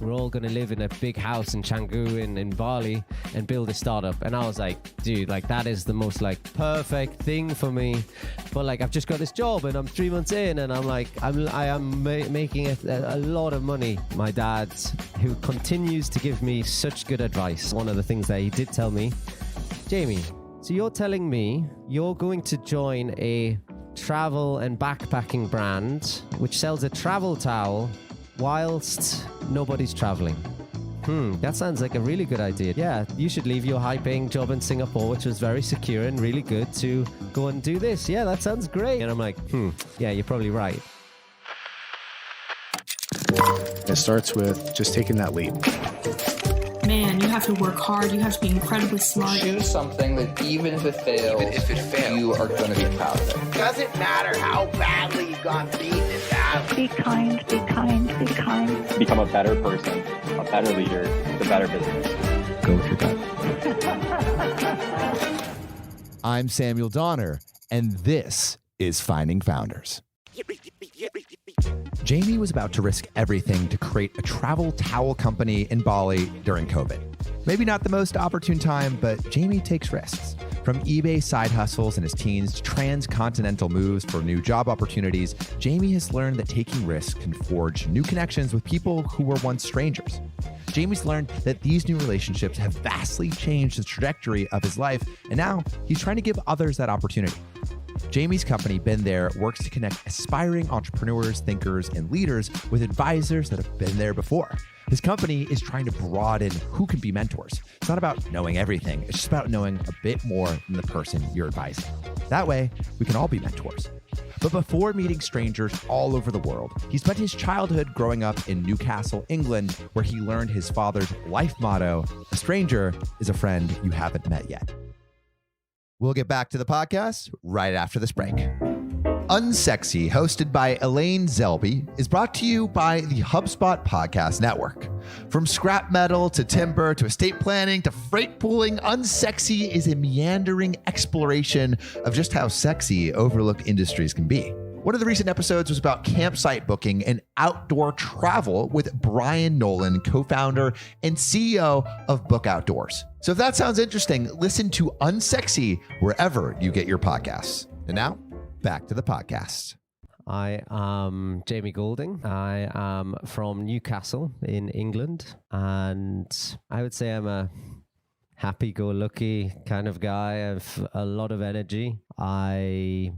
we're all going to live in a big house in Canggu in Bali and build a startup. And I was like, dude, like that is the most like perfect thing for me. But like, I've just got this job and I'm 3 months in and I'm like, I am making a lot of money. My dad, who continues to give me such good advice, one of the things that he did tell me, Jamie, so you're telling me you're going to join a travel and backpacking brand which sells a travel towel whilst nobody's traveling. That sounds like a really good idea. Yeah, you should leave your high-paying job in Singapore, which was very secure and really good, to go and do this. Yeah, that sounds great. And I'm like, yeah, you're probably right. It starts with just taking that leap. Man, you have to work hard. You have to be incredibly smart. Choose something that even if it fails, you are going to be proud of it. Doesn't matter how badly you've gone beaten in battle. Be kind, be kind, be kind. Become a better person, a better leader, the better business. Go with your gut. I'm Samuel Donner, and this is Finding Founders. Jamie was about to risk everything to create a travel towel company in Bali during COVID. Maybe not the most opportune time, but Jamie takes risks. From eBay side hustles in his teens to transcontinental moves for new job opportunities, Jamie has learned that taking risks can forge new connections with people who were once strangers. Jamie's learned that these new relationships have vastly changed the trajectory of his life, and now he's trying to give others that opportunity. Jamie's company, Been There, works to connect aspiring entrepreneurs, thinkers, and leaders with advisors that have been there before. His company is trying to broaden who can be mentors. It's not about knowing everything. It's just about knowing a bit more than the person you're advising. That way, we can all be mentors. But before meeting strangers all over the world, he spent his childhood growing up in Newcastle, England, where he learned his father's life motto, "A stranger is a friend you haven't met yet." We'll get back to the podcast right after this break. Unsexy, hosted by Elaine Zelby, is brought to you by the HubSpot Podcast Network. From scrap metal to timber to estate planning to freight pooling, Unsexy is a meandering exploration of just how sexy overlooked industries can be. One of the recent episodes was about campsite booking and outdoor travel with Brian Nolan, co-founder and CEO of Book Outdoors. So if that sounds interesting, listen to Unsexy wherever you get your podcasts. And now, back to the podcast. I am Jamie Goulding. I am from Newcastle in England, and I would say I'm a happy-go-lucky kind of guy. I have a lot of energy. I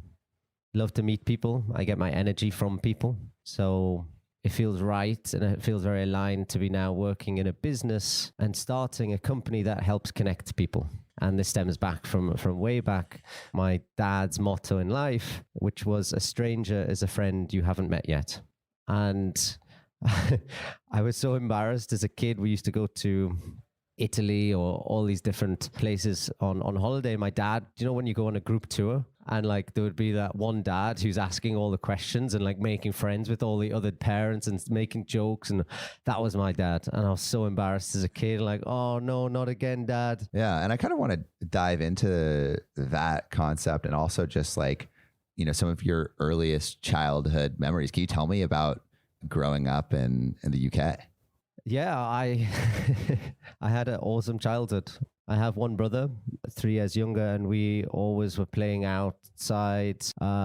love to meet people. I get my energy from people. So it feels right and it feels very aligned to be now working in a business and starting a company that helps connect people. And this stems back from way back, my dad's motto in life, which was "A stranger is a friend you haven't met yet." And I was so embarrassed as a kid. We used to go to Italy or all these different places on holiday. My dad, you know, when you go on a group tour and like there would be that one dad who's asking all the questions and like making friends with all the other parents and making jokes, and that was my dad. And I was so embarrassed as a kid, like, oh no, not again, Dad. Yeah, and I kind of want to dive into that concept and also just like, you know, some of your earliest childhood memories. Can you tell me about growing up in the UK? Yeah, I had an awesome childhood. I have one brother, 3 years younger, and we always were playing outside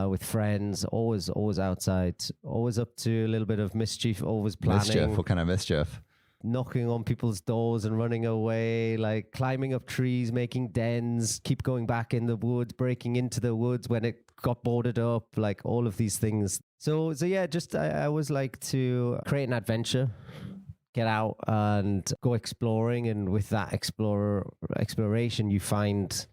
with friends, always outside, always up to a little bit of mischief, always planning. Mischief? What kind of mischief? Knocking on people's doors and running away, like climbing up trees, making dens, keep going back in the woods, breaking into the woods when it got boarded up, like all of these things. So yeah, just I always like to create an adventure. Get out and go exploring, and with that exploration, you find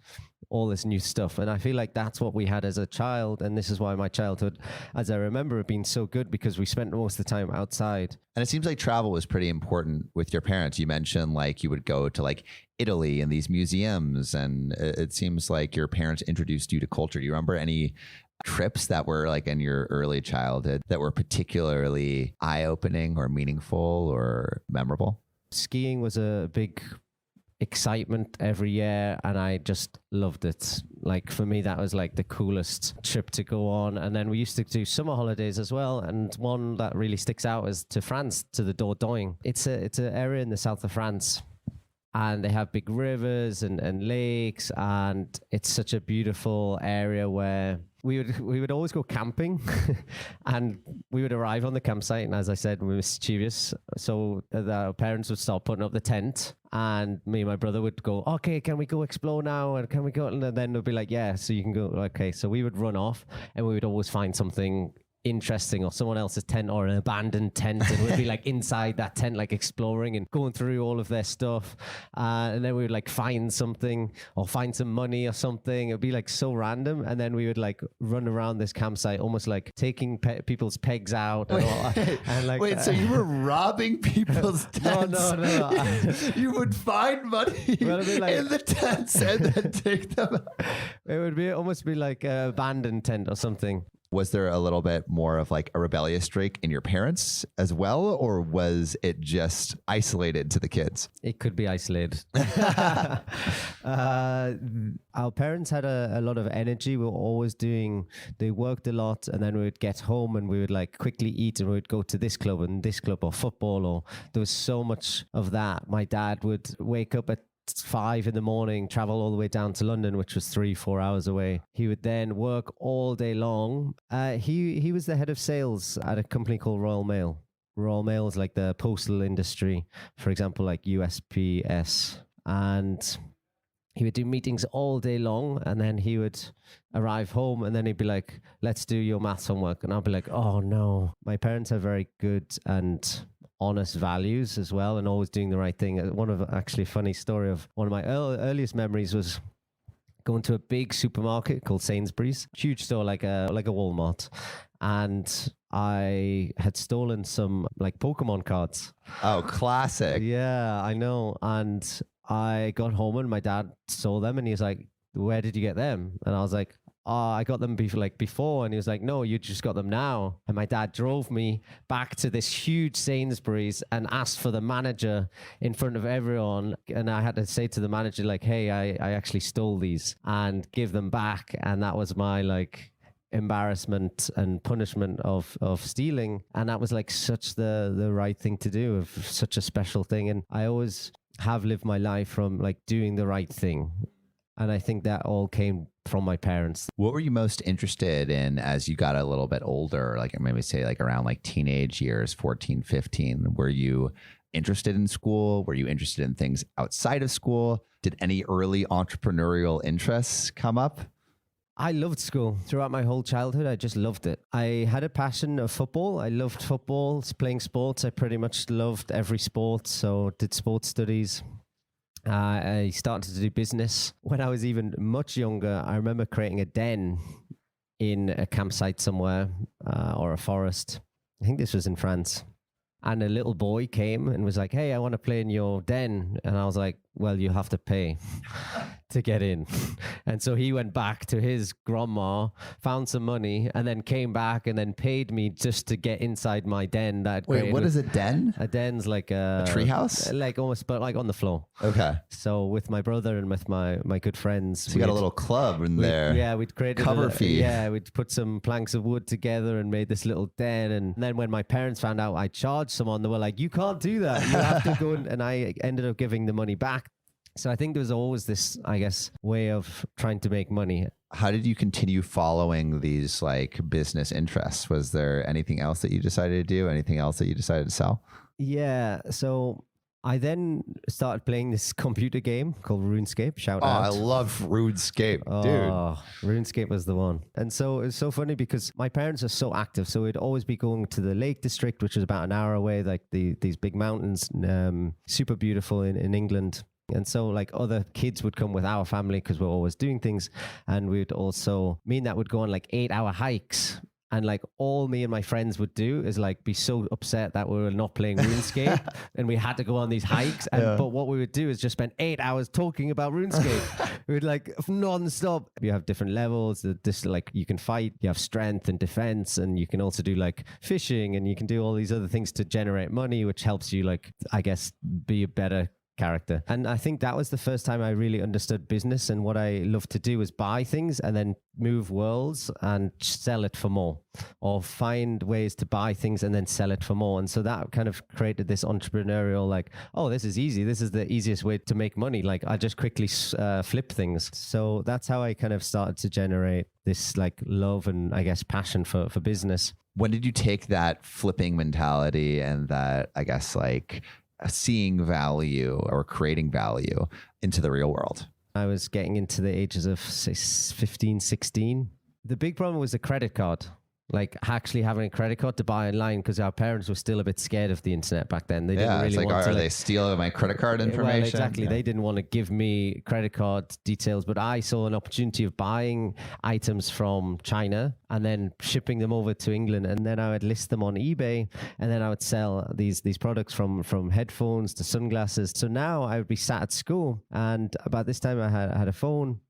all this new stuff. And I feel like that's what we had as a child, and this is why my childhood, as I remember it, being so good, because we spent most of the time outside. And it seems like travel was pretty important with your parents. You mentioned like you would go to like Italy and these museums, and it seems like your parents introduced you to culture. Do you remember any trips that were like in your early childhood that were particularly eye-opening or meaningful or memorable? Skiing was a big excitement every year, and I just loved it. Like for me, that was like the coolest trip to go on. And then we used to do summer holidays as well. And one that really sticks out is to France, to the Dordogne. It's an area in the south of France. And they have big rivers and lakes, and it's such a beautiful area where we would always go camping, and we would arrive on the campsite, and as I said, we were mischievous, so our parents would start putting up the tent, and me and my brother would go, okay, can we go explore now, and can we go, and then they'd be like, yeah, so you can go. Okay, so we would run off, and we would always find something interesting, or someone else's tent, or an abandoned tent, and we'd be like inside that tent, like exploring and going through all of their stuff, and then we would like find something or find some money or something. It'd be like so random, and then we would like run around this campsite almost like taking people's pegs out and all, and like Wait, so you were robbing people's tents? No. You would find money Well, it'd be like, in the tents and then take them out. it would be almost be like an abandoned tent or something. Was there a little bit more of like a rebellious streak in your parents as well, or was it just isolated to the kids? It could be isolated. Our parents had a lot of energy. We were always they worked a lot, and then we would get home and we would like quickly eat, and we would go to this club and this club, or football, or there was so much of that. My dad would wake up at 5 a.m, travel all the way down to London, which was 3-4 hours away. He would then work all day long. He was the head of sales at a company called Royal Mail. Royal Mail is like the postal industry, for example, like USPS. And he would do meetings all day long, and then he would arrive home, and then he'd be like, let's do your maths homework. And I'll be like, oh no. My parents are very good and honest values as well, and always doing the right thing. One of actually a funny story of one of my earliest memories was going to a big supermarket called Sainsbury's, huge store like a Walmart, and I had stolen some like Pokemon cards. Oh, classic. Yeah, I know. And I got home and my dad saw them, and he was like, where did you get them? And I was like, oh, I got them before. And he was like, no, you just got them now. And my dad drove me back to this huge Sainsbury's and asked for the manager in front of everyone. And I had to say to the manager, like, hey, I actually stole these, and give them back. And that was my like embarrassment and punishment of stealing. And that was like such the right thing to do, of such a special thing. And I always have lived my life from like doing the right thing. And I think that all came from my parents. What were you most interested in as you got a little bit older? Like maybe say like around like teenage years, 14, 15. Were you interested in school? Were you interested in things outside of school? Did any early entrepreneurial interests come up? I loved school throughout my whole childhood. I just loved it. I had a passion of football. I loved football, playing sports. I pretty much loved every sport. So did sports studies. I started to do business when I was even much younger. I remember creating a den in a campsite somewhere or a forest. I think this was in France. And a little boy came and was like, hey, I want to play in your den. And I was like, well, you have to pay to get in. And so he went back to his grandma, found some money, and then came back and then paid me just to get inside my den. Wait, what is a den? A den's like a treehouse? Like almost, but like on the floor. Okay. So with my brother and with my good friends. So you got a little club in there. Yeah, we'd created cover fee. Yeah, we'd put some planks of wood together and made this little den. And then when my parents found out I charged someone, they were like, you can't do that. You have to go. And I ended up giving the money back. So I think there was always this, I guess, way of trying to make money. How did you continue following these like business interests? Was there anything else that you decided to do? Anything else that you decided to sell? Yeah. So I then started playing this computer game called RuneScape. Shout out. I love RuneScape, dude. RuneScape was the one. And so it's so funny because my parents are so active. So we'd always be going to the Lake District, which is about an hour away, like these big mountains, super beautiful in England. And so like other kids would come with our family because we're always doing things. And we'd also, me and that would go on like 8-hour hikes. And like all me and my friends would do is like be so upset that we were not playing RuneScape and we had to go on these hikes. And but what we would do is just spend 8 hours talking about RuneScape. We would like non-stop. You have different levels. This like you can fight. You have strength and defense, and you can also do like fishing, and you can do all these other things to generate money, which helps you like I guess be a better character. And I think that was the first time I really understood business. And what I love to do is buy things and then move worlds and sell it for more, or find ways to buy things and then sell it for more. And so that kind of created this entrepreneurial, like, oh, this is easy. This is the easiest way to make money. Like, I just quickly flip things. So that's how I kind of started to generate this like love and I guess passion for business. When did you take that flipping mentality and that, I guess, like seeing value or creating value into the real world? I was getting into the ages of 15, 16. The big problem was the credit card. Like actually having a credit card to buy online, because our parents were still a bit scared of the internet back then. They didn't really it's like, want are to, they stealing my credit card information? Well, exactly. Yeah. They didn't want to give me credit card details, but I saw an opportunity of buying items from China and then shipping them over to England. And then I would list them on eBay, and then I would sell these products from headphones to sunglasses. So now I would be sat at school, and about this time I had a phone.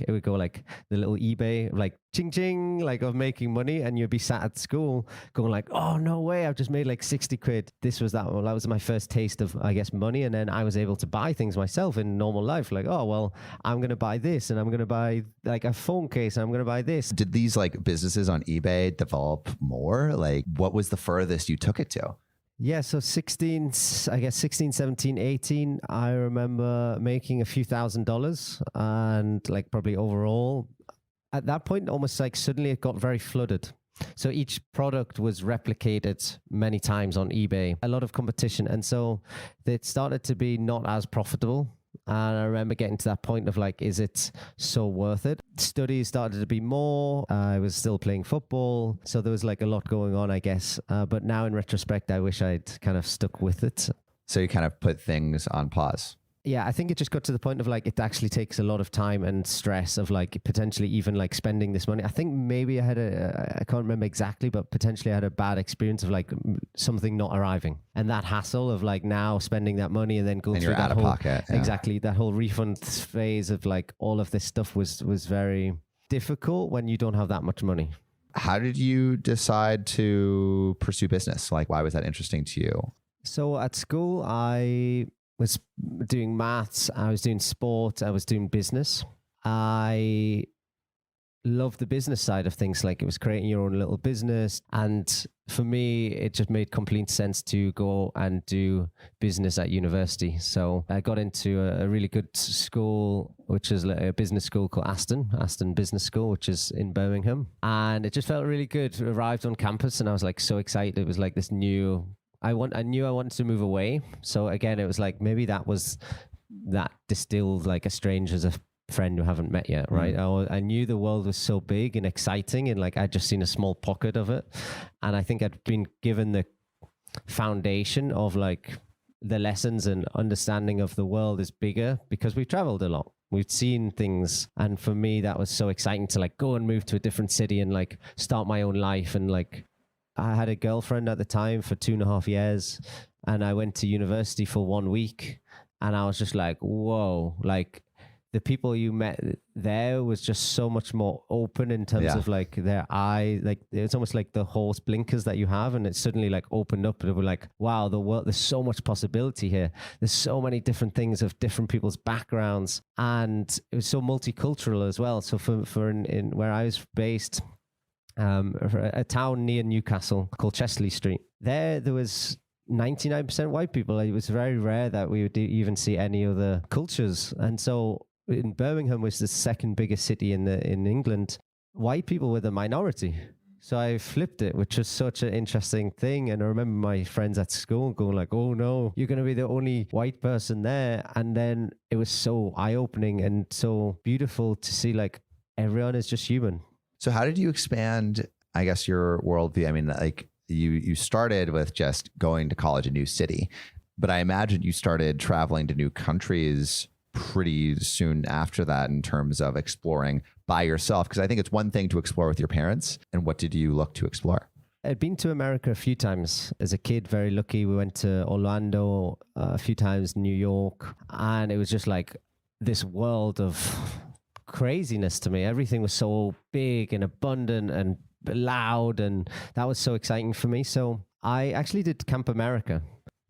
It would go like the little eBay, like ching ching, like of making money. And you'd be sat at school going like, oh, no way, I've just made like 60 quid. This was that. Well, that was my first taste of, I guess, money. And then I was able to buy things myself in normal life. Like, oh, well, I'm going to buy this, and I'm going to buy like a phone case, and I'm going to buy this. Did these like businesses on eBay develop more? Like, what was the furthest you took it to? Yeah, so 16, 17, 18, I remember making a few $1,000s, and like probably overall at that point, almost like suddenly it got very flooded. So each product was replicated many times on eBay, a lot of competition. And so it started to be not as profitable. And I remember getting to that point of like, is it so worth it? Studies started to be more. I was still playing football. So there was like a lot going on, I guess. But now in retrospect, I wish I'd kind of stuck with it. So you kind of put things on pause. Yeah, I think it just got to the point of like, it actually takes a lot of time and stress of like potentially even like spending this money. I think maybe I had I can't remember exactly, but potentially I had a bad experience of like something not arriving, and that hassle of like now spending that money and then going through that whole pocket. Yeah. Exactly, that whole refund phase of like all of this stuff was very difficult when you don't have that much money. How did you decide to pursue business? Like, why was that interesting to you? So at school, I was doing maths, I was doing sport, I was doing business. I loved the business side of things, like it was creating your own little business. And for me, it just made complete sense to go and do business at university. So I got into a really good school, which is a business school called Aston Business School, which is in Birmingham. And it just felt really good. Arrived on campus and I was like so excited. It was like this new... I knew I wanted to move away. So again, it was like, maybe that distilled like a stranger as a friend you haven't met yet, right? I knew the world was so big and exciting, and like I'd just seen a small pocket of it. And I think I'd been given the foundation of like the lessons and understanding of the world is bigger because we've traveled a lot. We've seen things. And for me, that was so exciting to like go and move to a different city and like start my own life. And like, I had a girlfriend at the time for 2.5 years, and I went to university for 1 week, and I was just like, whoa, like the people you met there was just so much more open in terms of like their eye, like it's almost like the horse blinkers that you have, and it suddenly like opened up and it was like, wow, the world, there's so much possibility here. There's so many different things of different people's backgrounds, and it was so multicultural as well. So for in where I was based, a town near Newcastle called Chesley Street. There was 99% white people. It was very rare that we would even see any other cultures. And so in Birmingham, was the second biggest city in England, white people were the minority. So I flipped it, which was such an interesting thing. And I remember my friends at school going like, oh no, you're going to be the only white person there. And then it was so eye-opening and so beautiful to see like everyone is just human. So how did you expand, I guess, your worldview? I mean, like you started with just going to college in a new city, but I imagine you started traveling to new countries pretty soon after that in terms of exploring by yourself. Because I think it's one thing to explore with your parents. And what did you look to explore? I'd been to America a few times as a kid, very lucky. We went to Orlando a few times, New York, and it was just like this world of craziness to me. Everything was so big and abundant and loud, and that was so exciting for me. So I actually did Camp America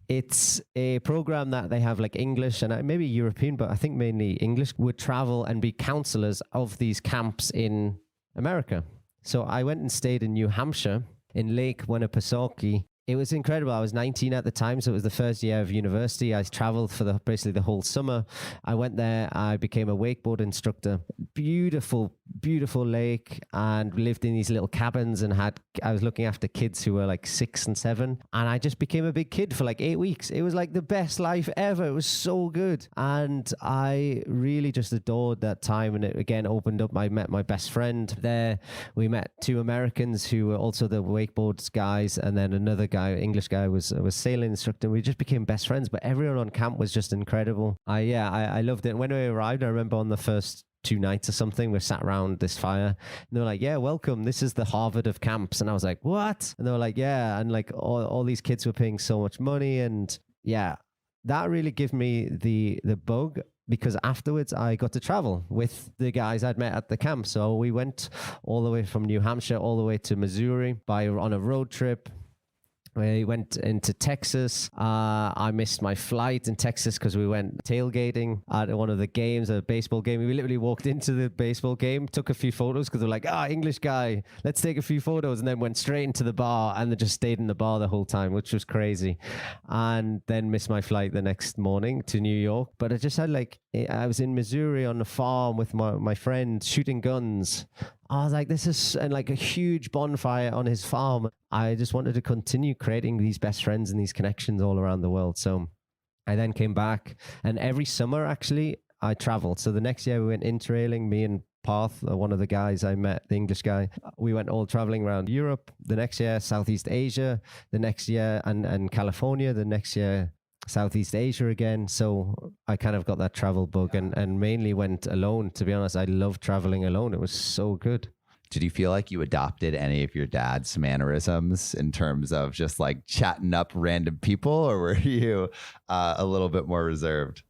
It's a program that they have like English and maybe European, but I think mainly English, would travel and be counselors of these camps in America. So I went and stayed in New Hampshire in Lake Winnipesaukee. It was incredible. I was 19 at the time, so it was the first year of university. I traveled for basically the whole summer. I went there. I became a wakeboard instructor. Beautiful, beautiful lake, and lived in these little cabins and I was looking after kids who were like 6 and 7. And I just became a big kid for like 8 weeks. It was like the best life ever. It was so good. And I really just adored that time. And it again opened up. I met my best friend there. We met 2 Americans who were also the wakeboards guys, and then another guy, English guy, was a sailing instructor. We just became best friends, but everyone on camp was just incredible. I loved it. When we arrived, I remember on the first 2 nights or something, we sat around this fire and they were like, yeah, welcome, this is the Harvard of camps. And I was like, what? And they were like, yeah. And like all these kids were paying so much money. And yeah, that really gave me the bug, because afterwards I got to travel with the guys I'd met at the camp. So we went all the way from New Hampshire all the way to Missouri on a road trip. We went into Texas. I missed my flight in Texas because we went tailgating at one of the games, a baseball game. We literally walked into the baseball game, took a few photos because they're like, English guy, let's take a few photos, and then went straight into the bar and then just stayed in the bar the whole time, which was crazy. And then missed my flight the next morning to New York. But I just had I was in Missouri on a farm with my friend shooting guns. I was like, this is like a huge bonfire on his farm. I just wanted to continue creating these best friends and these connections all around the world. So I then came back, and every summer, actually, I traveled. So the next year we went interrailing, me and Parth, one of the guys I met, the English guy. We went all traveling around Europe. The next year, Southeast Asia. The next year, and California. The next year, Southeast Asia again. So I kind of got that travel bug and mainly went alone. To be honest, I loved traveling alone. It was so good. Did you feel like you adopted any of your dad's mannerisms in terms of just like chatting up random people, or were you a little bit more reserved?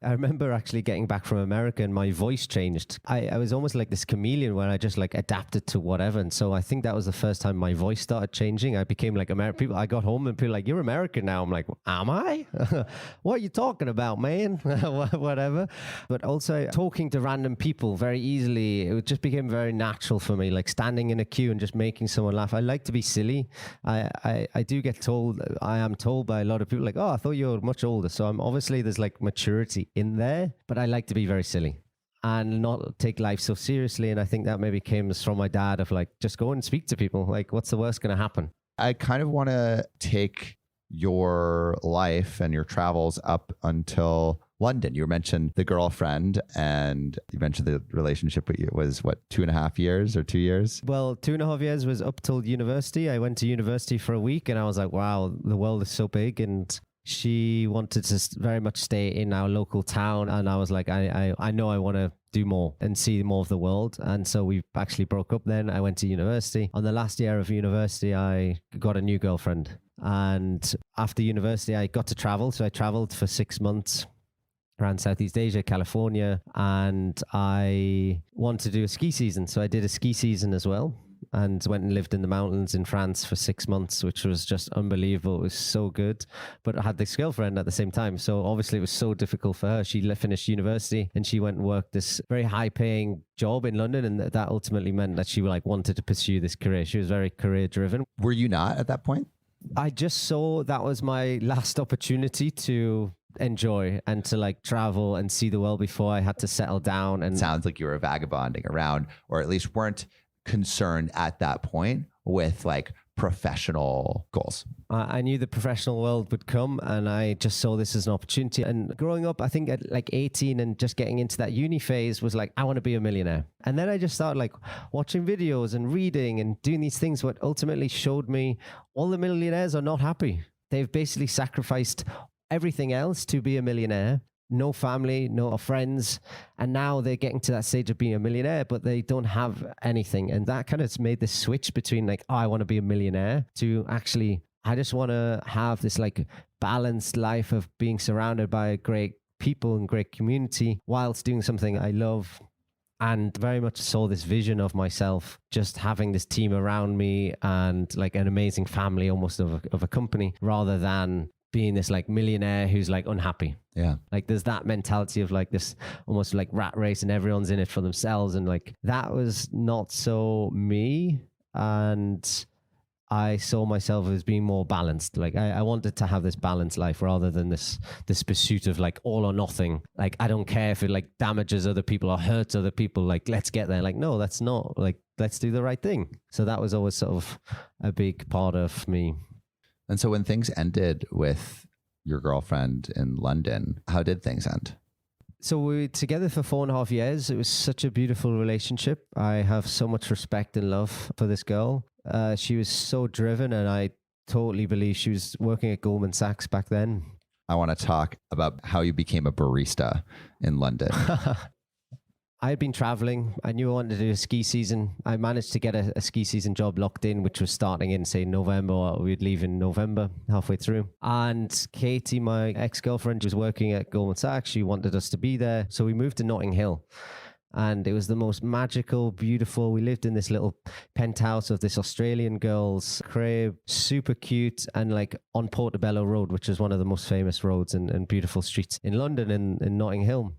I remember actually getting back from America and my voice changed. I was almost like this chameleon where I just like adapted to whatever. And so I think that was the first time my voice started changing. I became like American. People, I got home and people were like, you're American now. I'm like, am I? What are you talking about, man? Whatever. But also talking to random people very easily, it just became very natural for me, like standing in a queue and just making someone laugh. I like to be silly. I do get told, I am told by a lot of people like, I thought you were much older. So I'm obviously there's like maturity in there, but I like to be very silly and not take life so seriously. And I think that maybe came from my dad of like, just go and speak to people. Like, what's the worst going to happen? I kind of want to take your life and your travels up until London. You mentioned the girlfriend, and you mentioned the relationship was what, 2.5 years or 2 years? Well, 2.5 years was up till university. I went to university for a week and I was like, wow, the world is so big. And she wanted to very much stay in our local town. And I was like, I know I want to do more and see more of the world. And so we actually broke up then. I went to university. On the last year of university, I got a new girlfriend. And after university, I got to travel. So I traveled for 6 months around Southeast Asia, California, and I wanted to do a ski season. So I did a ski season as well, and went and lived in the mountains in France for 6 months, which was just unbelievable. It was so good. But I had this girlfriend at the same time. So obviously it was so difficult for her. She finished university and she went and worked this very high paying job in London. And that ultimately meant that she like wanted to pursue this career. She was very career driven. Were you not at that point? I just saw that was my last opportunity to enjoy and to like travel and see the world before I had to settle down. And it sounds like you were vagabonding around, or at least weren't concerned at that point with like professional goals. I knew the professional world would come, and I just saw this as an opportunity. And growing up, I think at like 18 and just getting into that uni phase was like, I want to be a millionaire. And then I just started like watching videos and reading and doing these things, what ultimately showed me all the millionaires are not happy. They've basically sacrificed everything else to be a millionaire. No family, no friends. And now they're getting to that stage of being a millionaire, but they don't have anything. And that kind of made this switch between like, I want to be a millionaire to actually, I just want to have this like balanced life of being surrounded by great people and great community whilst doing something I love. And very much saw this vision of myself just having this team around me and like an amazing family almost of a company, rather than being this like millionaire who's like unhappy. Yeah. Like there's that mentality of like this almost like rat race and everyone's in it for themselves. And like that was not so me. And I saw myself as being more balanced. Like I wanted to have this balanced life rather than this pursuit of like all or nothing. Like, I don't care if it like damages other people or hurts other people. Like, let's get there. Like, no, that's not like, let's do the right thing. So that was always sort of a big part of me. And so when things ended with your girlfriend in London, how did things end? So we were together for 4.5 years. It was such a beautiful relationship. I have so much respect and love for this girl. She was so driven, and I totally believe she was working at Goldman Sachs back then. I want to talk about how you became a barista in London. I had been traveling. I knew I wanted to do a ski season. I managed to get a ski season job locked in, which was starting in, say, November. Or we'd leave in November, halfway through. And Katie, my ex-girlfriend, was working at Goldman Sachs. She wanted us to be there. So we moved to Notting Hill. And it was the most magical, beautiful. We lived in this little penthouse of this Australian girl's crib, super cute, and like on Portobello Road, which is one of the most famous roads and beautiful streets in London, in Notting Hill.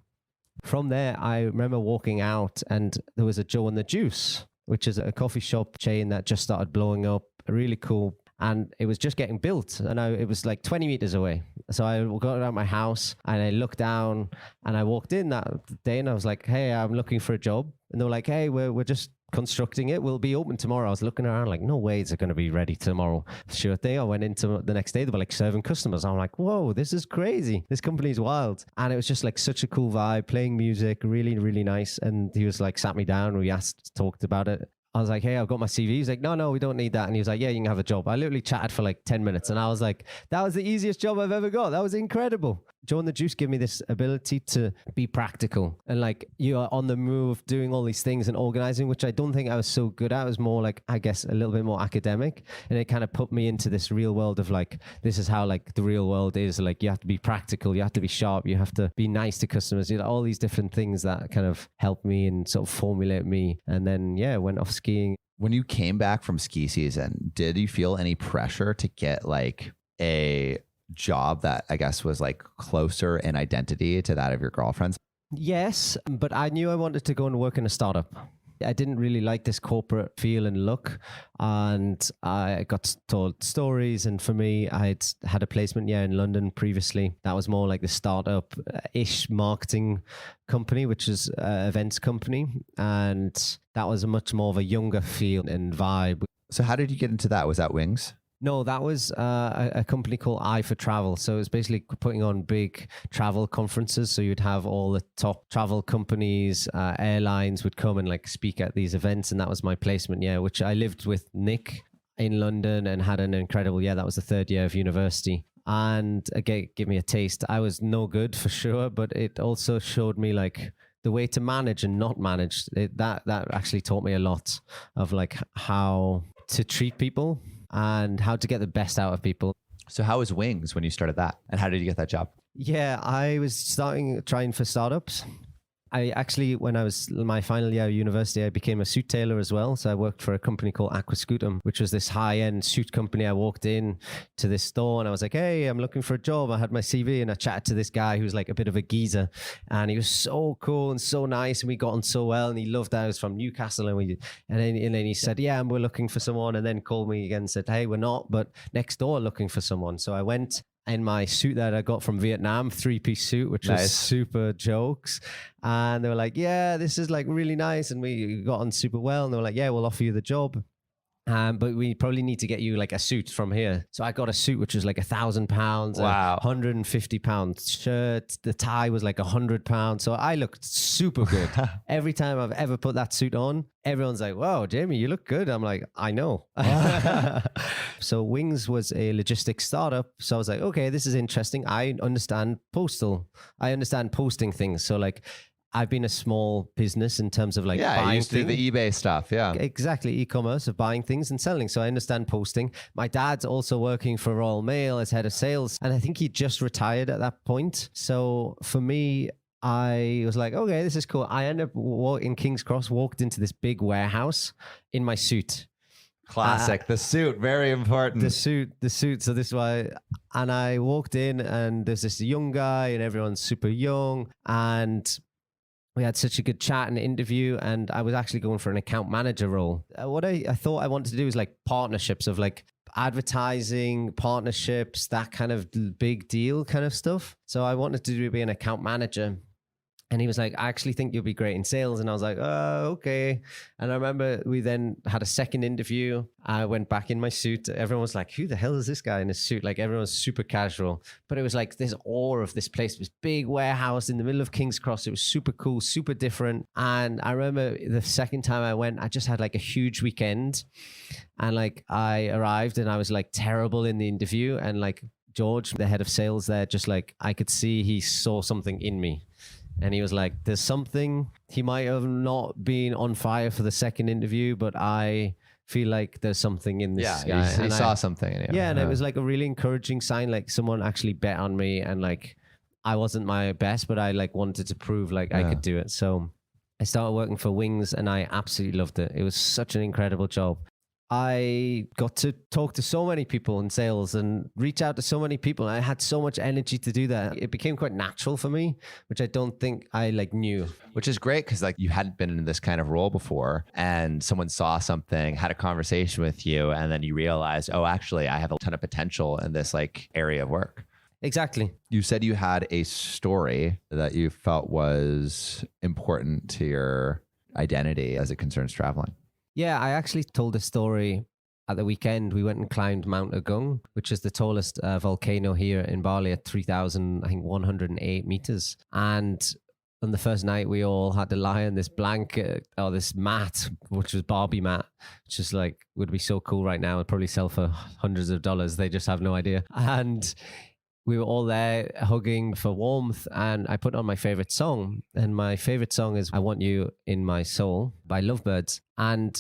From there, I remember walking out and there was a Joe and the Juice, which is a coffee shop chain that just started blowing up, really cool. And it was just getting built. And it was like 20 meters away. So I got out of my house and I looked down and I walked in that day and I was like, hey, I'm looking for a job. And they were like, hey, we're just constructing it. We'll be open tomorrow. I was looking around like, no way is it going to be ready tomorrow. Sure thing. I went into the next day. They were like serving customers. I'm like, whoa, this is crazy. This company's wild. And it was just like such a cool vibe, playing music, really, really nice. And he was like, sat me down. We talked about it. I was like, hey, I've got my CV. He's like, no, we don't need that. And he was like, yeah, you can have a job. I literally chatted for like 10 minutes. And I was like, that was the easiest job I've ever got. That was incredible. Joe and the Juice gave me this ability to be practical. And like, you are on the move, doing all these things and organizing, which I don't think I was so good at. It was more like, I guess, a little bit more academic. And it kind of put me into this real world of like, this is how like the real world is. Like, you have to be practical. You have to be sharp. You have to be nice to customers. You know, all these different things that kind of helped me and sort of formulate me. And then, yeah, went off skiing. When you came back from ski season, did you feel any pressure to get like a job that I guess was like closer in identity to that of your girlfriend's? Yes, but I knew I wanted to go and work in a startup. I didn't really like this corporate feel and look, and I got told stories. And for me, I'd had a placement in London previously. That was more like the startup-ish marketing company, which is an events company, and that was a much more of a younger feel and vibe. So how did you get into that? Was that Wings? No, that was a company called I for Travel. So it was basically putting on big travel conferences. So you'd have all the top travel companies, airlines would come and like speak at these events. And that was my placement, which I lived with Nick in London and had an incredible, that was the third year of university. And again, give me a taste. I was no good for sure, but it also showed me like the way to manage and not manage. That actually taught me a lot of like how to treat people and how to get the best out of people. So how was Wings when you started that? And how did you get that job? Yeah, I was trying for startups. I actually, when I was in my final year of university, I became a suit tailor as well. So I worked for a company called Aquascutum, which was this high-end suit company. I walked in to this store and I was like, hey, I'm looking for a job. I had my CV and I chatted to this guy who was like a bit of a geezer. And he was so cool and so nice. And we got on so well. And he loved that I was from Newcastle. And then he said, yeah, and we're looking for someone. And then called me again and said, hey, we're not, but next door looking for someone. So I went in my suit that I got from Vietnam, 3-piece suit, which was super jokes. And they were like, yeah, this is like really nice. And we got on super well. And they were like, yeah, we'll offer you the job. But we probably need to get you like a suit from here. So I got a suit, which was like £1,000, wow, £150 shirt. The tie was like £100. So I looked super good. Every time I've ever put that suit on, everyone's like, wow, Jamie, you look good. I'm like, I know. So Wings was a logistics startup. So I was like, okay, this is interesting. I understand postal. I understand posting things. So like, I've been a small business in terms of like buying used to do the eBay stuff. Yeah, exactly. E-commerce of buying things and selling. So I understand posting. My dad's also working for Royal Mail as head of sales. And I think he just retired at that point. So for me, I was like, okay, this is cool. I ended up in King's Cross, walked into this big warehouse in my suit. Classic. The suit, very important. The suit. So this is why. And I walked in, and there's this young guy, and everyone's super young, and we had such a good chat and interview, and I was actually going for an account manager role. What I thought I wanted to do is like partnerships of like advertising, partnerships, that kind of big deal kind of stuff. So I wanted to be an account manager. And he was like, I actually think you'll be great in sales. And I was like, oh, okay. And I remember we then had a second interview. I went back in my suit. Everyone was like, who the hell is this guy in his suit? Like everyone was super casual. But it was like this awe of this place, this big warehouse in the middle of King's Cross. It was super cool, super different. And I remember the second time I went, I just had like a huge weekend. And like I arrived and I was like terrible in the interview. And like George, the head of sales there, just like I could see he saw something in me. And he was like, there's something, he might have not been on fire for the second interview, but I feel like there's something in this guy. He saw something in you. Yeah, and it was like a really encouraging sign, like someone actually bet on me, and like I wasn't my best, but I like wanted to prove like I could do it. So I started working for Wings, and I absolutely loved it. It was such an incredible job. I got to talk to so many people in sales and reach out to so many people. I had so much energy to do that. It became quite natural for me, which I don't think I like knew. Which is great because like you hadn't been in this kind of role before, and someone saw something, had a conversation with you, and then you realized, oh, actually, I have a ton of potential in this like area of work. Exactly. You said you had a story that you felt was important to your identity as it concerns traveling. Yeah, I actually told a story at the weekend. We went and climbed Mount Agung, which is the tallest volcano here in Bali at 3,108 meters. And on the first night, we all had to lie on this blanket or this mat, which was Barbie mat, which is like, would be so cool right now. It'd probably sell for hundreds of dollars. They just have no idea. And we were all there hugging for warmth, and I put on my favorite song. And my favorite song is I Want You in My Soul by Lovebirds. And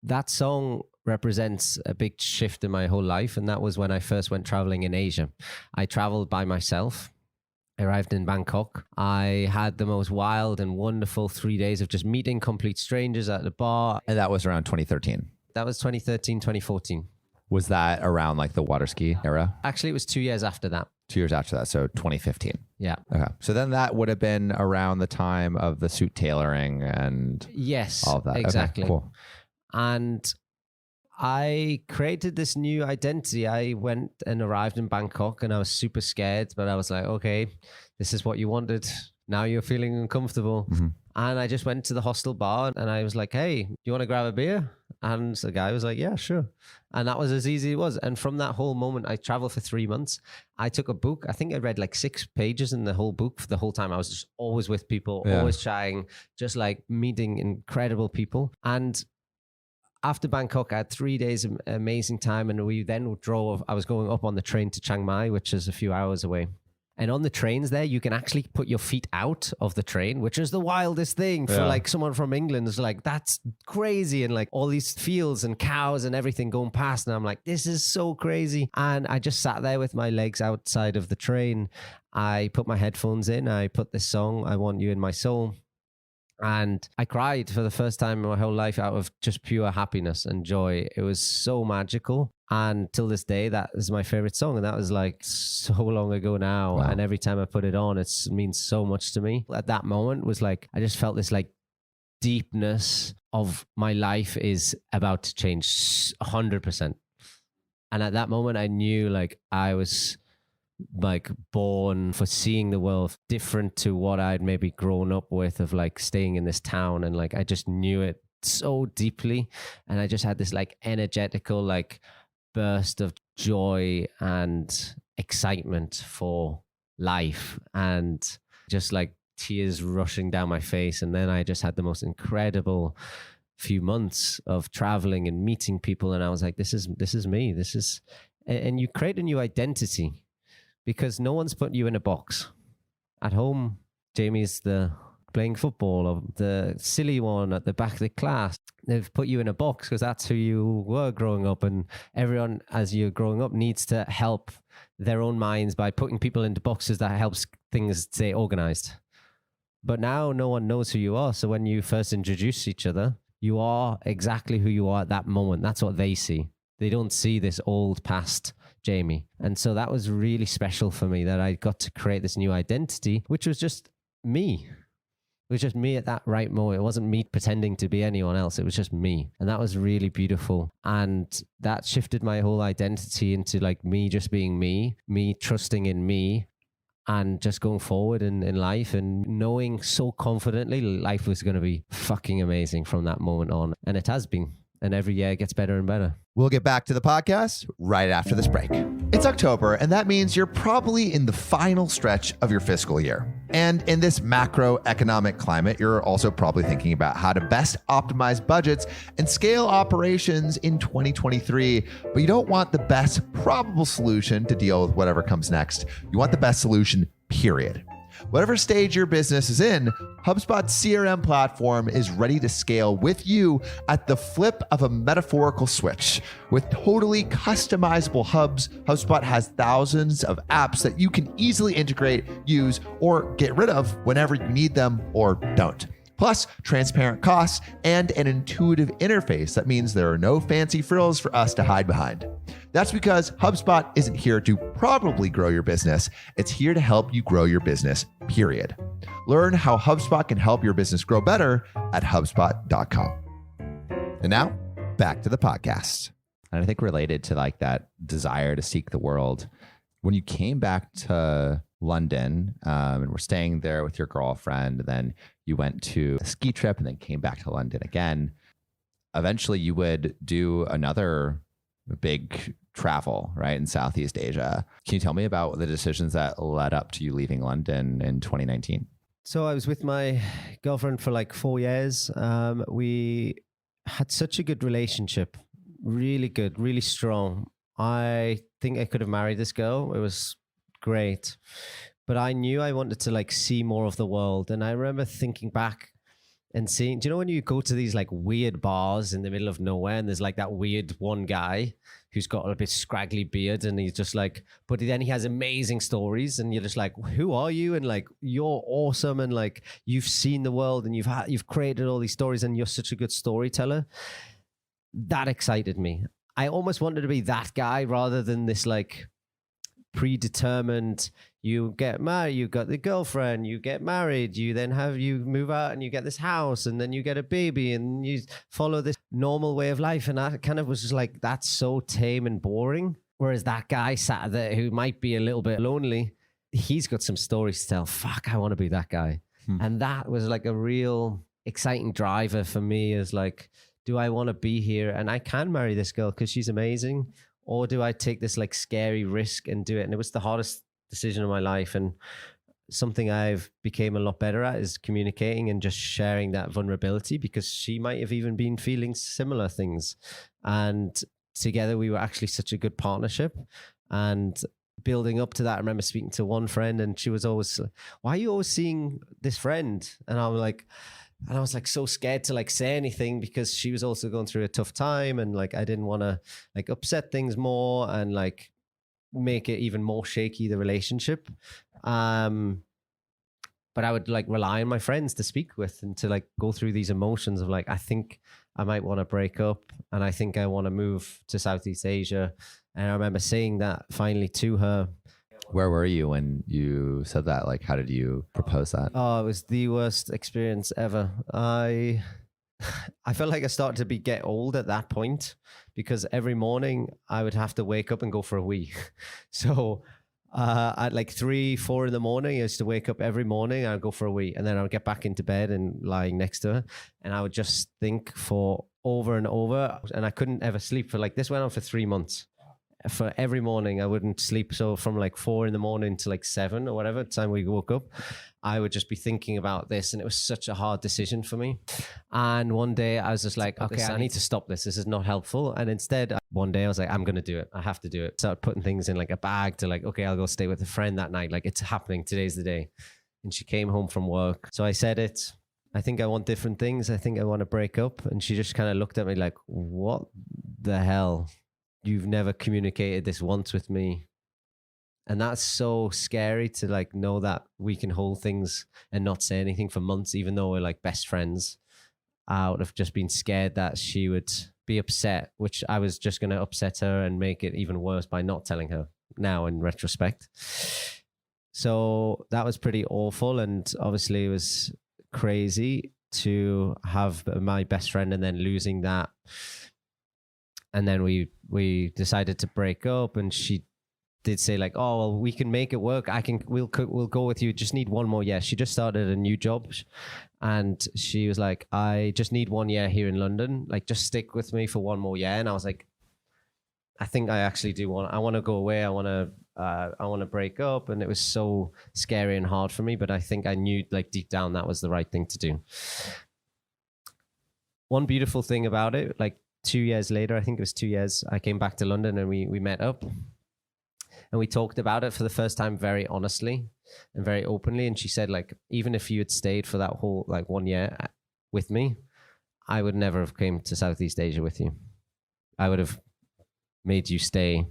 that song represents a big shift in my whole life. And that was when I first went traveling in Asia. I traveled by myself. I arrived in Bangkok. I had the most wild and wonderful 3 days of just meeting complete strangers at the bar. And that was around 2013. That was 2013, 2014. Was that around like the water ski era? Actually, it was 2 years after that. 2 years after that, so 2015. Yeah. Okay. So then that would have been around the time of the suit tailoring and yes, all of that. Exactly. Okay, cool. And I created this new identity. I went and arrived in Bangkok, and I was super scared, but I was like, okay, this is what you wanted. Now you're feeling uncomfortable. Mm-hmm. And I just went to the hostel bar, and I was like, hey, do you want to grab a beer? And the guy was like, yeah, sure. And that was as easy as it was. And from that whole moment, I traveled for 3 months. I took a book. I think I read like 6 pages in the whole book for the whole time. I was just always with people, always chatting, just like meeting incredible people. And after Bangkok, I had 3 days of amazing time. And we then drove, I was going up on the train to Chiang Mai, which is a few hours away. And on the trains there, you can actually put your feet out of the train, which is the wildest thing for like someone from England. It's like, that's crazy. And like all these fields and cows and everything going past. And I'm like, this is so crazy. And I just sat there with my legs outside of the train. I put my headphones in. I put this song, I Want You in My Soul. And I cried for the first time in my whole life out of just pure happiness and joy. It was so magical. And till this day, that is my favorite song. And that was like so long ago now. Wow. And every time I put it on, it means so much to me. At that moment was like, I just felt this like deepness of my life is about to change 100%. And at that moment, I knew like I was like born for seeing the world different to what I'd maybe grown up with of like staying in this town. And like, I just knew it so deeply. And I just had this like energetical, like burst of joy and excitement for life and just like tears rushing down my face. And then I just had the most incredible few months of traveling and meeting people. And I was like, this is me. This is, and you create a new identity. Because no one's put you in a box. At home, Jamie's the playing football or the silly one at the back of the class. They've put you in a box because that's who you were growing up. And everyone, as you're growing up, needs to help their own minds by putting people into boxes that helps things stay organized. But now no one knows who you are. So when you first introduce each other, You are exactly who you are at that moment. That's what they see. They don't see this old past Jamie. And so that was really special for me, that I got to create this new identity, which was just me. It was just me at that right moment. It wasn't me pretending to be anyone else. It was just me. And that was really beautiful. And that shifted my whole identity into like me just being me trusting in me, and just going forward in life and knowing so confidently life was going to be fucking amazing from that moment on. And it has been. And every year it gets better and better. We'll get back to the podcast right after this break. It's October, and that means you're probably in the final stretch of your fiscal year. And in this macroeconomic climate, you're also probably thinking about how to best optimize budgets and scale operations in 2023. But you don't want the best probable solution to deal with whatever comes next. You want the best solution, period. Whatever stage your business is in, HubSpot's CRM platform is ready to scale with you at the flip of a metaphorical switch. With totally customizable hubs, HubSpot has thousands of apps that you can easily integrate, use, or get rid of whenever you need them or don't. Plus, transparent costs and an intuitive interface that means there are no fancy frills for us to hide behind. That's because HubSpot isn't here to probably grow your business. It's here to help you grow your business, period. Learn how HubSpot can help your business grow better at HubSpot.com. And now, back to the podcast. And I think related to like that desire to seek the world, when you came back to London and were staying there with your girlfriend, then you went to a ski trip and then came back to London again. Eventually you would do another big travel, right, in Southeast Asia. Can you tell me about the decisions that led up to you leaving London in 2019? So I was with my girlfriend for like 4 years. We had such a good relationship, really good, really strong. I think I could have married this girl. It was great. But I knew I wanted to like see more of the world. And I remember thinking back and seeing, do you know when you go to these like weird bars in the middle of nowhere and there's like that weird one guy who's got a bit scraggly beard and he's just like, but then he has amazing stories and you're just like, who are you? And like, you're awesome. And like, you've seen the world and you've created all these stories and you're such a good storyteller. That excited me. I almost wanted to be that guy rather than this like predetermined, you get married, you got the girlfriend, you get married, you move out and you get this house and then you get a baby and you follow this normal way of life. And I kind of was just like, that's so tame and boring. Whereas that guy sat there who might be a little bit lonely, he's got some stories to tell. Fuck, I want to be that guy. And that was like a real exciting driver for me, is like, do I want to be here? And I can marry this girl because she's amazing. Or do I take this like scary risk and do it? And it was the hardest decision of my life. And something I've became a lot better at is communicating and just sharing that vulnerability, because she might have even been feeling similar things. And together we were actually such a good partnership. And building up to that, I remember speaking to one friend and she was always, why are you always seeing this friend? And I was like so scared to like say anything because she was also going through a tough time, and like I didn't want to like upset things more and like make it even more shaky, the relationship. But I would like rely on my friends to speak with and to like go through these emotions of like, I think I might want to break up and I think I want to move to Southeast Asia. And I remember saying that finally to her. Where were you when you said that? Like, how did you propose that? Oh, it was the worst experience ever. I felt like I started to get old at that point, because every morning I would have to wake up and go for a wee. So at like 3-4 in the morning, I used to wake up every morning. I'd go for a wee, and then I would get back into bed and lying next to her, and I would just think for over and over, and I couldn't ever sleep for like, this went on for 3 months. For every morning I wouldn't sleep. So from like 4 in the morning to like 7 or whatever time we woke up, I would just be thinking about this. And it was such a hard decision for me. And one day I was just like, okay, I need to stop this. This is not helpful. And instead one day I was like, I'm going to do it. I have to do it. Started putting things in like a bag to like, okay, I'll go stay with a friend that night. Like, it's happening. Today's the day. And she came home from work. So I said it. I think I want different things. I think I want to break up. And she just kind of looked at me like, what the hell? You've never communicated this once with me. And that's so scary to like know that we can hold things and not say anything for months, even though we're like best friends. out of just being scared that she would be upset, which I was just going to upset her and make it even worse by not telling her now in retrospect. So that was pretty awful. And obviously it was crazy to have my best friend and then losing that. And then we decided to break up, and she did say like, oh, well, we can make it work. We'll go with you. Just need one more year. She just started a new job, and she was like, I just need 1 year here in London. Like, just stick with me for one more year. And I was like, I think I actually do I want to go away. I want to break up. And it was so scary and hard for me, but I think I knew like deep down that was the right thing to do. One beautiful thing about it, like 2 years later, I think it was 2 years, I came back to London and we met up. And we talked about it for the first time very honestly and very openly. And she said, like, even if you had stayed for that whole, like, 1 year with me, I would never have came to Southeast Asia with you. I would have made you stay.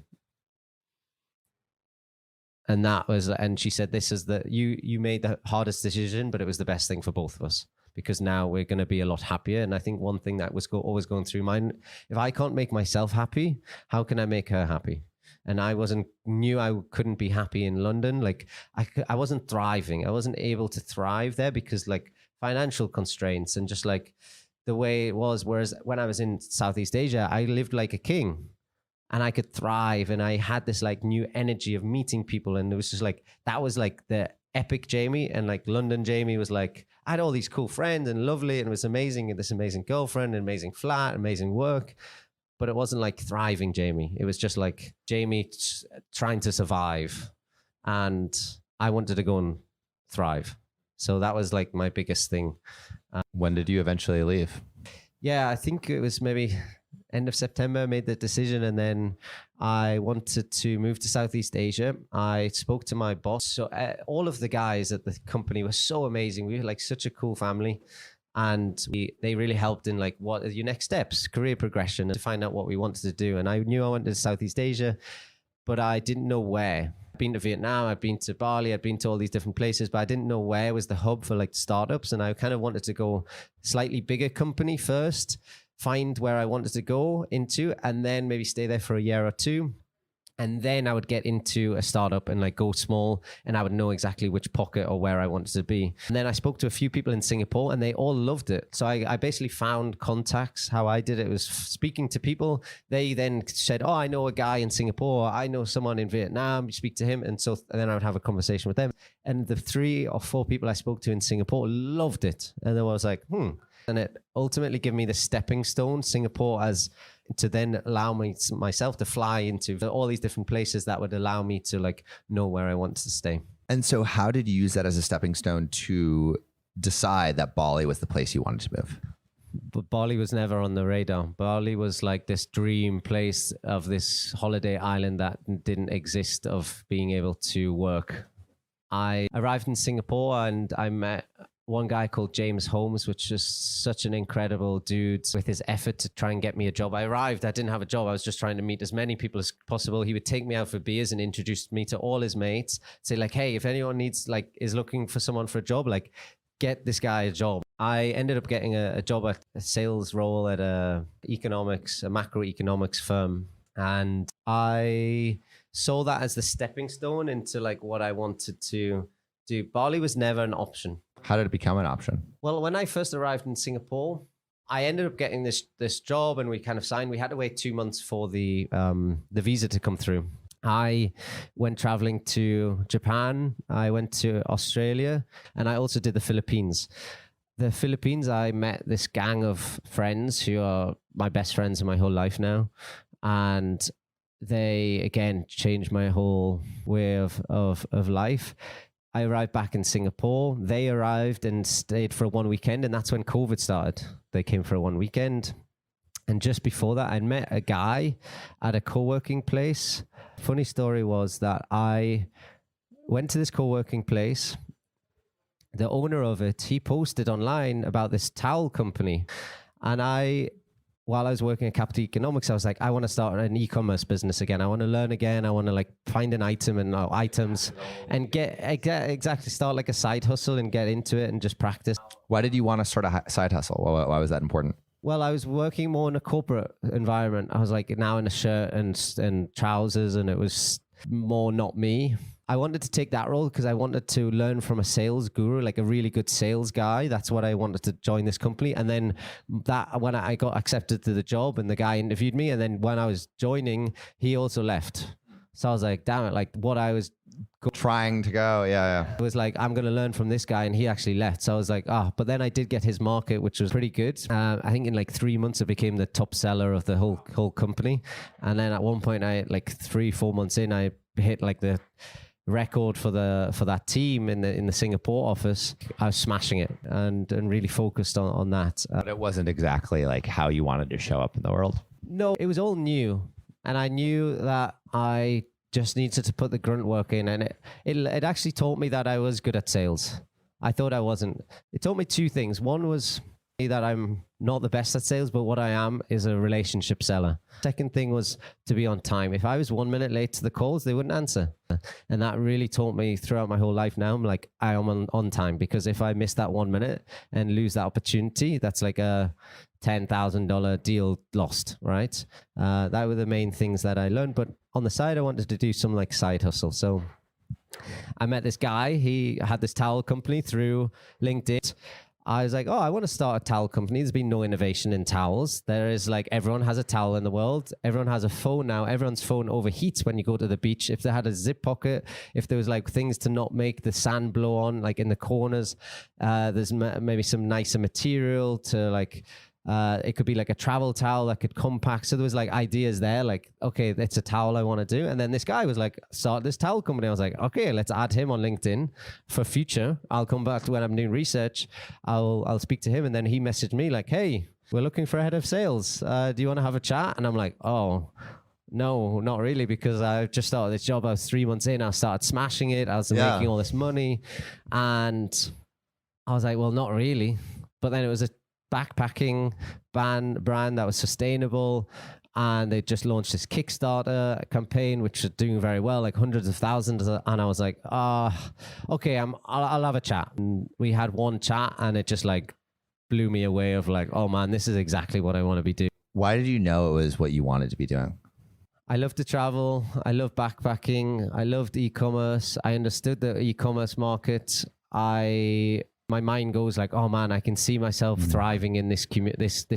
And she said, this is you made the hardest decision, but it was the best thing for both of us, because now we're going to be a lot happier. And I think one thing that was always going through mine, if I can't make myself happy, how can I make her happy? And I knew I couldn't be happy in London. Like I wasn't thriving. I wasn't able to thrive there because like financial constraints and just like the way it was. Whereas when I was in Southeast Asia, I lived like a king and I could thrive. And I had this like new energy of meeting people. And it was just like, that was like the epic Jamie. And like London Jamie was like, I had all these cool friends and lovely. And it was amazing. And this amazing girlfriend, an amazing flat, amazing work. But it wasn't like thriving Jamie. It was just like Jamie trying to survive. And I wanted to go and thrive. So that was like my biggest thing. When did you eventually leave? Yeah, I think it was maybe end of September, I made the decision. And then I wanted to move to Southeast Asia. I spoke to my boss. So all of the guys at the company were so amazing. We were like such a cool family. And they really helped in like, what are your next steps, career progression, and to find out what we wanted to do. And I knew I wanted to Southeast Asia, but I didn't know where. I've been to Vietnam, I've been to Bali, I've been to all these different places, but I didn't know where was the hub for like startups. And I kind of wanted to go slightly bigger company first, find where I wanted to go into, and then maybe stay there for a year or two. And then I would get into a startup and like go small, and I would know exactly which pocket or where I wanted to be. And then I spoke to a few people in Singapore and they all loved it. So I basically found contacts. How I did it was speaking to people. They then said, oh, I know a guy in Singapore. I know someone in Vietnam. You speak to him. And then I would have a conversation with them. And the 3 or 4 people I spoke to in Singapore loved it. And then I was like, And it ultimately gave me the stepping stone, Singapore, as to then allow myself to fly into all these different places that would allow me to like know where I wanted to stay. And so how did you use that as a stepping stone to decide that Bali was the place you wanted to move? But Bali was never on the radar. Bali was like this dream place of this holiday island that didn't exist, of being able to work. I arrived in Singapore and I met one guy called James Holmes, which was such an incredible dude with his effort to try and get me a job. I arrived, I didn't have a job. I was just trying to meet as many people as possible. He would take me out for beers and introduce me to all his mates, say like, hey, if anyone is looking for someone for a job, like get this guy a job. I ended up getting a job at a sales role at a macroeconomics firm. And I saw that as the stepping stone into like what I wanted to do. Bali was never an option. How did it become an option? Well, when I first arrived in Singapore, I ended up getting this job, and we kind of signed. We had to wait 2 months for the visa to come through. I went traveling to Japan. I went to Australia, and I also did the Philippines. The Philippines, I met this gang of friends who are my best friends in my whole life now, and they again changed my whole way of life. I arrived back in Singapore. They arrived and stayed for 1 weekend, and that's when COVID started. They came for 1 weekend. And just before that, I met a guy at a co-working place. Funny story was that I went to this co-working place. The owner of it, he posted online about this towel company. And I while I was working at Capital Economics, I was like, I want to start an e-commerce business again. I want to learn again. I want to like find an item and items and exactly start like a side hustle and get into it and just practice. Why did you want to start a side hustle? Why was that important? Well, I was working more in a corporate environment. I was like now in a shirt and trousers, and it was more not me. I wanted to take that role because I wanted to learn from a sales guru, like a really good sales guy. That's what I wanted to join this company. And then when I got accepted to the job and the guy interviewed me, and then when I was joining, he also left. So I was like, damn it, like what I was trying to go. Yeah. It was like, I'm going to learn from this guy, and he actually left. So I was like, but then I did get his market, which was pretty good. I think in like 3 months, it became the top seller of the whole company. And then at one point, I like 3-4 months in, I hit like the record for that team in the Singapore office. I was smashing it and really focused on that. But it wasn't exactly like how you wanted to show up in the world. No, it was all new. And I knew that I just needed to put the grunt work in. And it actually taught me that I was good at sales. I thought I wasn't. It taught me two things. One was that I'm not the best at sales, but what I am is a relationship seller. Second thing was to be on time. If I was 1 minute late to the calls, they wouldn't answer. And that really taught me throughout my whole life now. I'm like, I am on time, because if I miss that 1 minute and lose that opportunity, that's like a $10,000 deal lost, right? That were the main things that I learned. But on the side, I wanted to do some like side hustle. So I met this guy. He had this towel company through LinkedIn. I was like, I want to start a towel company. There's been no innovation in towels. There is like, everyone has a towel in the world. Everyone has a phone now. Everyone's phone overheats when you go to the beach. If they had a zip pocket, if there was like things to not make the sand blow on, like in the corners, there's maybe some nicer material to like, it could be like a travel towel that could compact. So there was like ideas there, like, okay, it's a towel I want to do. And then this guy was like, start this towel company. I was like, okay, let's add him on LinkedIn for future. I'll come back to when I'm doing research. I'll speak to him. And then he messaged me like, hey, we're looking for a head of sales. Do you want to have a chat? And I'm like, oh, no, not really, because I just started this job. I was 3 months in. I started smashing it. I was making all this money. And I was like, well, not really. But then it was a backpacking brand that was sustainable, and they just launched this Kickstarter campaign which is doing very well, like hundreds of thousands, and I was like, okay, I'll have a chat. And we had one chat, and it just like blew me away of like, oh man, this is exactly what I want to be doing. Why did you know it was what you wanted to be doing? I love to travel. I love backpacking. I loved e-commerce. I understood the e-commerce market. My mind goes like, oh man, I can see myself thriving in this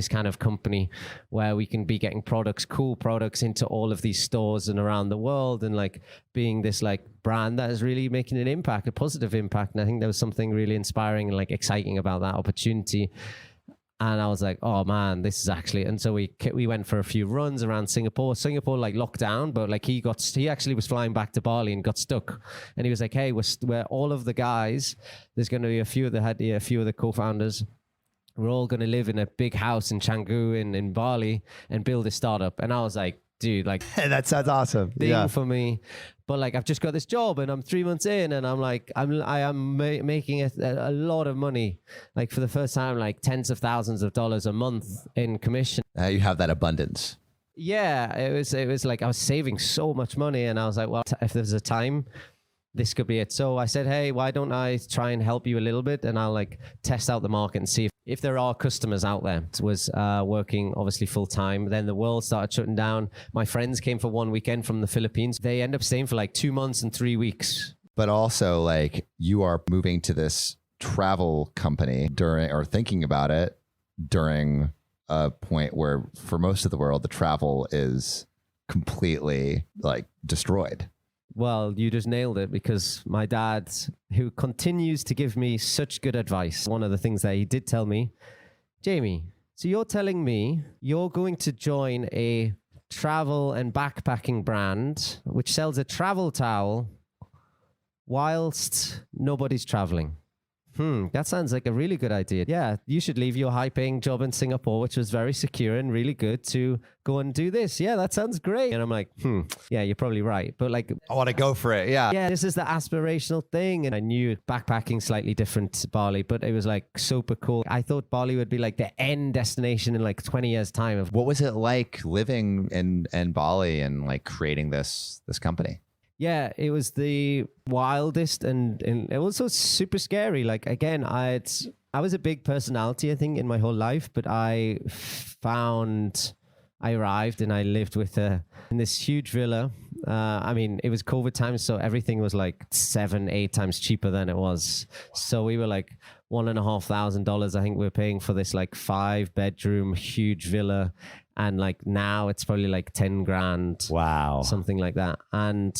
kind of company where we can be getting cool products into all of these stores and around the world, and like being this like brand that is really making an impact, a positive impact. And I think there was something really inspiring and like exciting about that opportunity. And I was like, oh man, this is actually, and so we went for a few runs around Singapore. Singapore like locked down, but like he actually was flying back to Bali and got stuck. And he was like, hey, we're all of the guys, there's going to be a few of the co-founders. We're all going to live in a big house in Canggu in Bali and build a startup. And I was like, dude, like that sounds awesome. Thing for me. But like, I've just got this job and I'm 3 months in, and I'm like, I am making a lot of money, like for the first time, like tens of thousands of dollars a month in commission. You have that abundance. Yeah, it was like I was saving so much money, and I was like, well, if there's a time, this could be it. So I said, hey, why don't I try and help you a little bit, and I'll like test out the market and see if there are customers out there. It was working obviously full time. Then the world started shutting down. My friends came for one weekend from the Philippines. They end up staying for like 2 months and 3 weeks. But also like you are moving to this travel company thinking about it during a point where for most of the world, the travel is completely like destroyed. Well, you just nailed it, because my dad, who continues to give me such good advice, one of the things that he did tell me, Jamie, so you're telling me you're going to join a travel and backpacking brand which sells a travel towel whilst nobody's traveling. That sounds like a really good idea. Yeah, you should leave your high-paying job in Singapore, which was very secure and really good, to go and do this. Yeah, that sounds great. And I'm like, yeah, you're probably right. But like, I want to go for it. Yeah. this is the aspirational thing. And I knew backpacking slightly different to Bali, but it was like super cool. I thought Bali would be like the end destination in like 20 years time. What was it like living in Bali and like creating this company? Yeah, it was the wildest and it was also super scary. Like, again, I was a big personality, I think, in my whole life, but I arrived and I lived in this huge villa. I mean, it was COVID times, so everything was like 7-8 times cheaper than it was. So we were like $1,500, I think we were paying for this like 5-bedroom huge villa. And like now it's probably like 10 grand. Wow. Something like that. And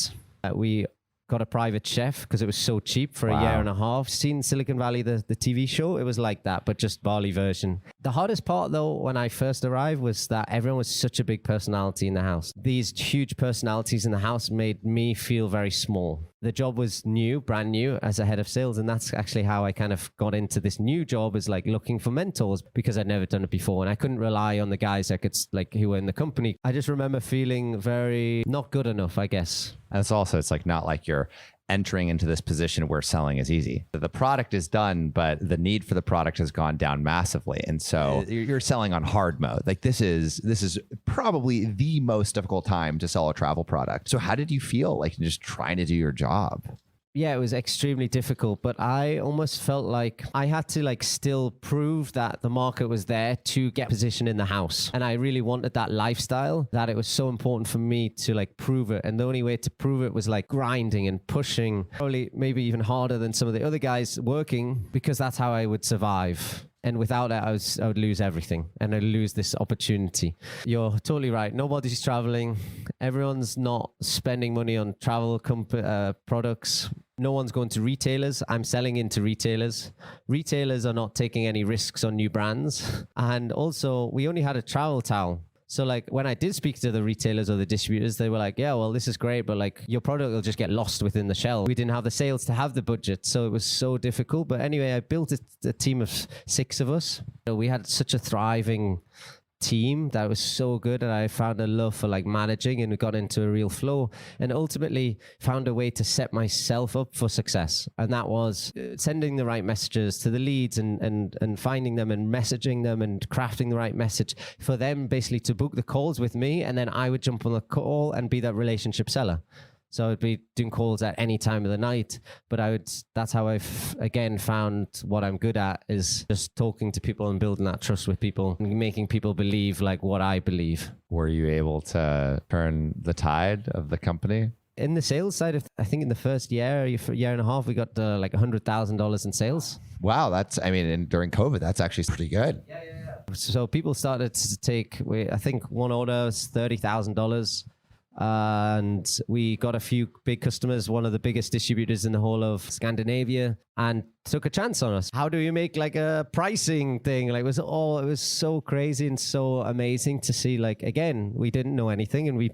we got a private chef because it was so cheap for a year and a half. Seen Silicon Valley, the TV show? It was like that, but just Bali version. The hardest part, though, when I first arrived was that everyone was such a big personality in the house. These huge personalities in the house made me feel very small. The job was brand new as a head of sales. And that's actually how I kind of got into this new job, is like looking for mentors, because I'd never done it before. And I couldn't rely on the guys who were in the company. I just remember feeling very not good enough, I guess. And it's like not like you're entering into this position where selling is easy. The product is done, but the need for the product has gone down massively. And so you're selling on hard mode. Like this is probably the most difficult time to sell a travel product. So how did you feel like just trying to do your job? Yeah, it was extremely difficult, but I almost felt like I had to like still prove that the market was there to get position in the house. And I really wanted that lifestyle, that it was so important for me to like prove it. And the only way to prove it was like grinding and pushing, probably maybe even harder than some of the other guys working, because that's how I would survive. And without it, I would lose everything, and I'd lose this opportunity. You're totally right. Nobody's traveling. Everyone's not spending money on travel products. No one's going to retailers. I'm selling into retailers. Retailers are not taking any risks on new brands. And also, we only had a travel towel. So like when I did speak to the retailers or the distributors, they were like, yeah, well, this is great, but like your product will just get lost within the shelf. We didn't have the sales to have the budget. So it was so difficult. But anyway, I built a team of 6 of us. We had such a thriving team that was so good, and I found a love for like managing, and we got into a real flow, and ultimately found a way to set myself up for success. And that was sending the right messages to the leads and finding them and messaging them and crafting the right message for them, basically to book the calls with me, and then I would jump on the call and be that relationship seller. So I'd be doing calls at any time of the night, but that's how I've, again, found what I'm good at, is just talking to people and building that trust with people and making people believe like what I believe. Were you able to turn the tide of the company? In the sales side, I think in the first year and a half, we got like $100,000 in sales. Wow. And during COVID, that's actually pretty good. Yeah. So people started to take, I think one order was $30,000. And we got a few big customers, one of the biggest distributors in the whole of Scandinavia, and took a chance on us. How do you make like a pricing thing? Like it was so crazy and so amazing to see. Like, again, we didn't know anything, and we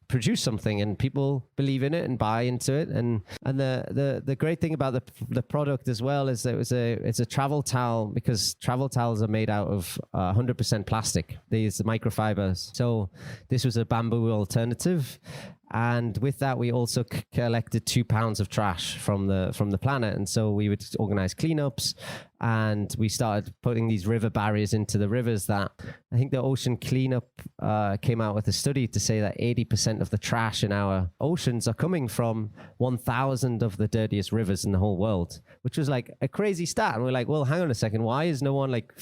produce something and people believe in it and buy into it. And the great thing about the product as well is that it's a travel towel, because travel towels are made out of 100% plastic. These microfibers. So this was a bamboo alternative. And with that, we also collected 2 pounds of trash from the planet. And so we would organize cleanups, and we started putting these river barriers into the rivers. That I think the Ocean Cleanup came out with a study to say that 80% of the trash in our oceans are coming from 1,000 of the dirtiest rivers in the whole world, which was like a crazy stat. And we're like, well, hang on a second. Why is no one like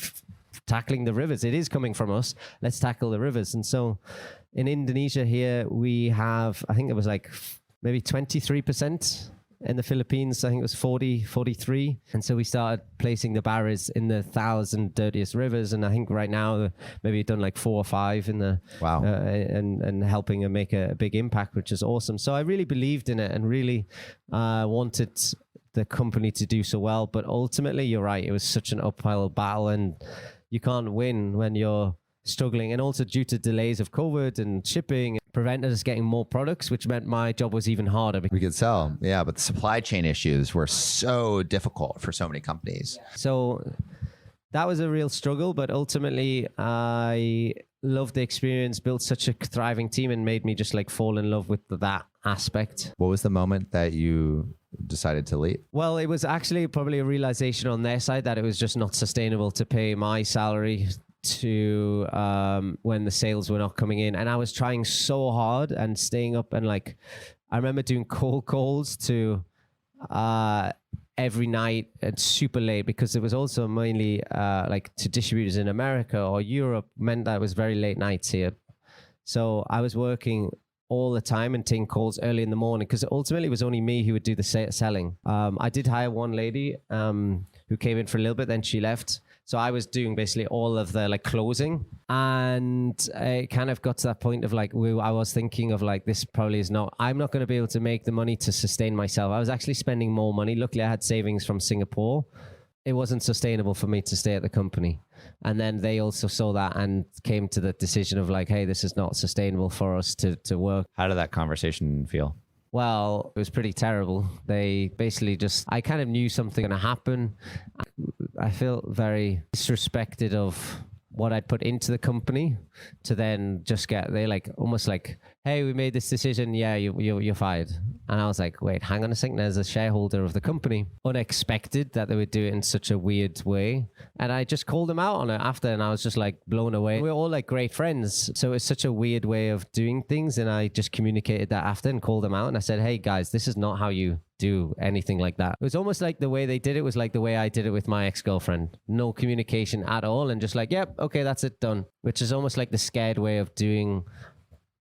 tackling the rivers? It is coming from us. Let's tackle the rivers. And so in Indonesia here, we have, I think it was like maybe 23%. In the Philippines, I think it was 43. And so we started placing the barriers in the 1,000 dirtiest rivers. And I think right now, maybe we've done like 4 or 5 in the, wow, and helping them make a big impact, which is awesome. So I really believed in it and really wanted the company to do so well. But ultimately, you're right. It was such an uphill battle, and you can't win when you're struggling. And also due to delays of COVID and shipping, prevented us getting more products, which meant my job was even harder. We could sell. Yeah, but the supply chain issues were so difficult for so many companies. So that was a real struggle, but ultimately I loved the experience, built such a thriving team, and made me just like fall in love with that aspect. What was the moment that you decided to leave? Well, it was actually probably a realization on their side that it was just not sustainable to pay my salary to when the sales were not coming in. And I was trying so hard and staying up, and like I remember doing cold calls to every night and super late, because it was also mainly like to distributors in America or Europe, meant that it was very late nights here. So I was working all the time and taking calls early in the morning, because ultimately it was only me who would do the selling. I did hire one lady who came in for a little bit, then she left. So I was doing basically all of the like closing, and it kind of got to that point of like, I was thinking of like, this probably is not, I'm not going to be able to make the money to sustain myself. I was actually spending more money. Luckily I had savings from Singapore. It wasn't sustainable for me to stay at the company. And then they also saw that and came to the decision of like, hey, this is not sustainable for us to work. How did that conversation feel? Well, it was pretty terrible. They basically I kind of knew something going to happen. I felt very disrespected of what I'd put into the company to then just they like almost like, hey, we made this decision. Yeah, you're fired. And I was like, wait, hang on a second. There's a shareholder of the company. Unexpected that they would do it in such a weird way. And I just called them out on it after, and I was just like blown away. We're all like great friends. So it's such a weird way of doing things. And I just communicated that after and called them out. And I said, hey guys, this is not how you do anything like that. It was almost like the way they did it was like the way I did it with my ex-girlfriend. No communication at all. And just like, yep, okay, that's it, done. Which is almost like the scared way of doing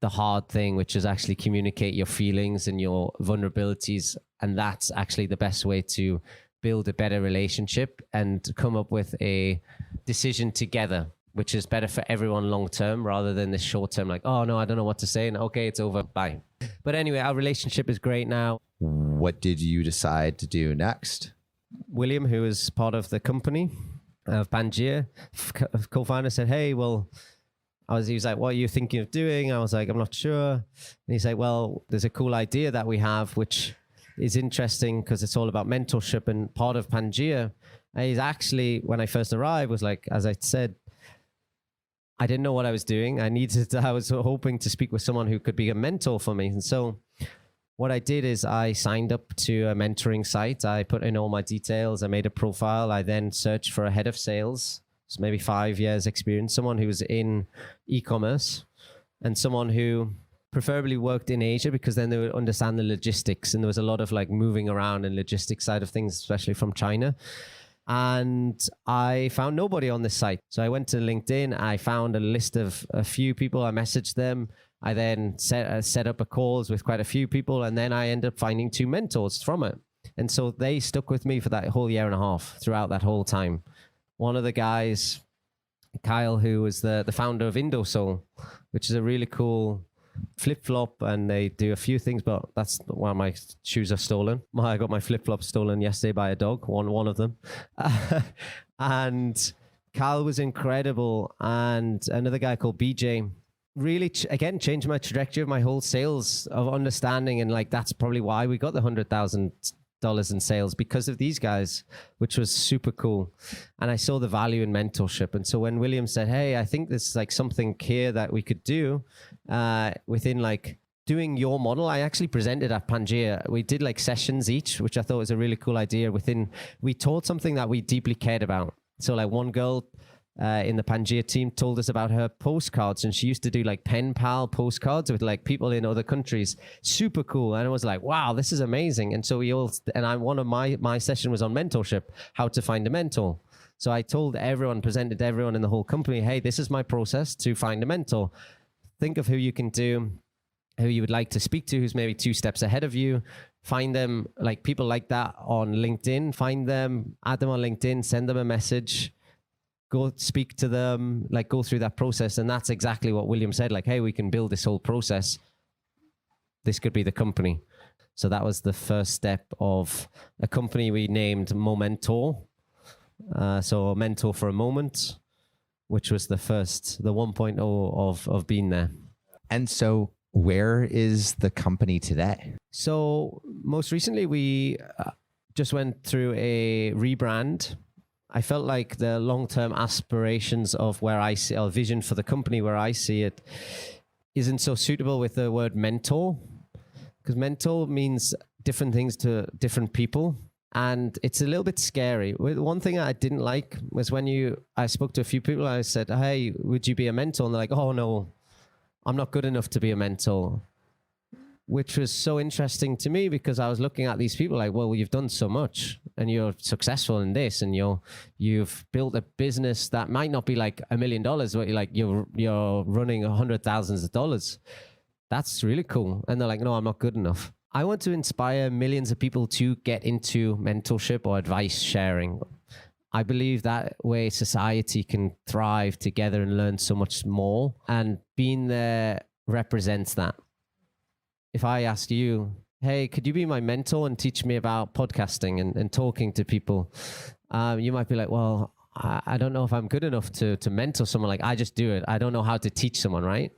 the hard thing, which is actually communicate your feelings and your vulnerabilities. And that's actually the best way to build a better relationship and come up with a decision together, which is better for everyone long term rather than this short term, like, oh no, I don't know what to say. And okay, it's over. Bye. But anyway, our relationship is great now. What did you decide to do next? William, who is part of the company of Pangea, co-founder, said, hey, well, he was like, what are you thinking of doing? I was like, I'm not sure. And he's like, well, there's a cool idea that we have, which is interesting because it's all about mentorship, and part of Pangea. And he's actually, when I first arrived, was like, as I said, I didn't know what I was doing. I was hoping to speak with someone who could be a mentor for me. And so what I did is I signed up to a mentoring site. I put in all my details. I made a profile. I then searched for a head of sales. So maybe 5 years experience, someone who was in e-commerce and someone who preferably worked in Asia, because then they would understand the logistics. And there was a lot of like moving around and logistics side of things, especially from China. And I found nobody on this site. So I went to LinkedIn. I found a list of a few people. I messaged them. I then set up a calls with quite a few people. And then I ended up finding 2 mentors from it. And so they stuck with me for that whole year and a half throughout that whole time. One of the guys, Kyle, who was the founder of Indosol, which is a really cool flip-flop, and they do a few things, but that's why my shoes are stolen. I got my flip-flop stolen yesterday by a dog, one of them. And Kyle was incredible. And another guy called BJ really, again, changed my trajectory of my whole sales of understanding. And like, that's probably why we got the $100,000 in sales, because of these guys, which was super cool. And I saw the value in mentorship. And so when William said, hey, I think there's like something here that we could do within like doing your model, I actually presented at Pangea. We did like sessions each, which I thought was a really cool idea. We taught something that we deeply cared about. So like one girl in the Pangea team told us about her postcards, and she used to do like pen pal postcards with like people in other countries. Super cool. And I was like, wow, this is amazing. And so one of my session was on mentorship, how to find a mentor. So I presented everyone in the whole company, hey, this is my process to find a mentor. Think of who you can do, who you would like to speak to, who's maybe 2 steps ahead of you. Find them, like people like that on LinkedIn, find them, add them on LinkedIn, send them a message, go speak to them, like go through that process. And that's exactly what William said, like, hey, we can build this whole process. This could be the company. So that was the first step of a company we named Momentor. So Mentor for a Moment, which was the 1.0 of being there. And so Where is the company today? So most recently, we just went through a rebrand. I felt like the long-term aspirations of where I see, or vision for the company where I see it, isn't so suitable with the word mentor, because mentor means different things to different people. And it's a little bit scary. One thing I didn't like was when I spoke to a few people, I said, hey, would you be a mentor? And they're like, oh no, I'm not good enough to be a mentor. Which was so interesting to me, because I was looking at these people like, well, you've done so much and you're successful in this, and you've built a business that might not be like $1 million, but you're running $100,000. That's really cool. And they're like, no, I'm not good enough. I want to inspire millions of people to get into mentorship or advice sharing. I believe that way society can thrive together and learn so much more, and being there represents that. If I asked you, hey, could you be my mentor and teach me about podcasting and talking to people? You might be like, well, I don't know if I'm good enough to mentor someone. Like, I just do it. I don't know how to teach someone, right?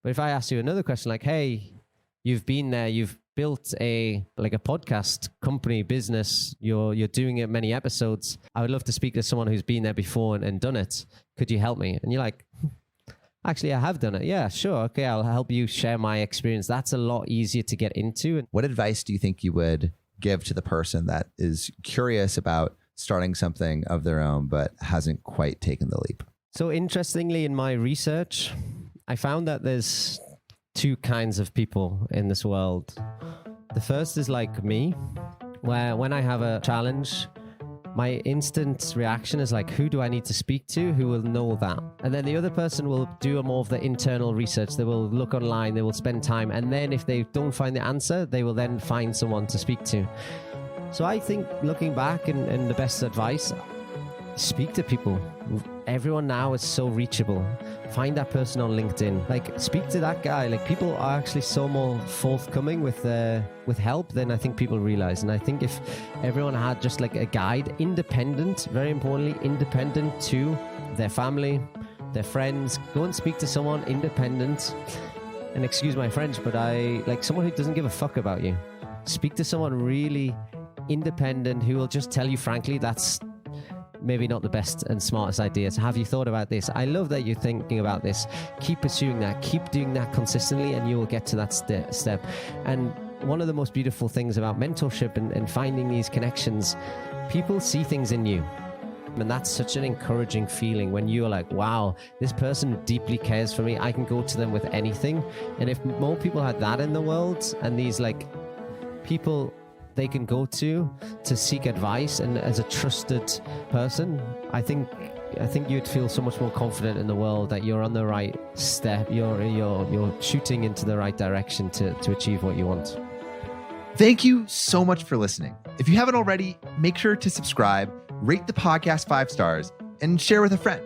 But if I ask you another question like, hey, you've been there, you've built a podcast company, business, you're doing it many episodes. I would love to speak to someone who's been there before and done it. Could you help me? And you're like, actually, I have done it. Yeah, sure. Okay, I'll help you share my experience. That's a lot easier to get into. What advice do you think you would give to the person that is curious about starting something of their own, but hasn't quite taken the leap? So interestingly, in my research, I found that there's two kinds of people in this world. The first is like me, where when I have a challenge, my instant reaction is like, who do I need to speak to? Who will know that? And then the other person will do more of the internal research. They will look online, they will spend time. And then if they don't find the answer, they will then find someone to speak to. So I think looking back and the best advice, speak to people. Everyone now is so reachable. Find that person on LinkedIn. Like, speak to that guy. Like, people are actually so more forthcoming with help than I think people realize. And I think if everyone had just like a guide, independent, very importantly, independent to their family, their friends, go and speak to someone independent. And excuse my French, but I like someone who doesn't give a fuck about you. Speak to someone really independent who will just tell you frankly, that's maybe not the best and smartest idea. So have you thought about this? I love that you're thinking about this. Keep pursuing that. Keep doing that consistently, and you will get to that step. And one of the most beautiful things about mentorship and finding these connections, people see things in you. And that's such an encouraging feeling when you're like, wow, this person deeply cares for me. I can go to them with anything. And if more people had that in the world, and these like people they can go to seek advice, and as a trusted person, I think you'd feel so much more confident in the world that you're on the right step. You're shooting into the right direction to achieve what you want. Thank you so much for listening. If you haven't already, make sure to subscribe, rate the podcast 5 stars, and share with a friend.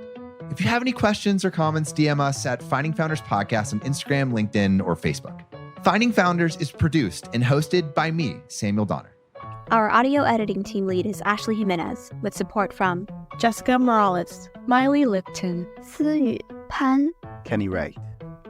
If you have any questions or comments, DM us at Finding Founders Podcast on Instagram, LinkedIn, or Facebook. Finding Founders is produced and hosted by me, Samuel Donner. Our audio editing team lead is Ashley Jimenez, with support from Jessica Morales, Miley Lipton, Siyu Pan, Kenny Wright,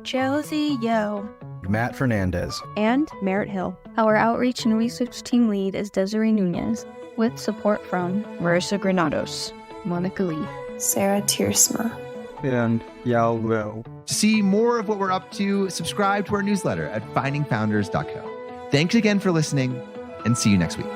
Josie Yo, Matt Fernandez, and Merritt Hill. Our outreach and research team lead is Desiree Nunez, with support from Marissa Granados, Monica Lee, Sarah Tiersma, and Yao Liu. To see more of what we're up to, subscribe to our newsletter at findingfounders.co. Thanks again for listening, and see you next week.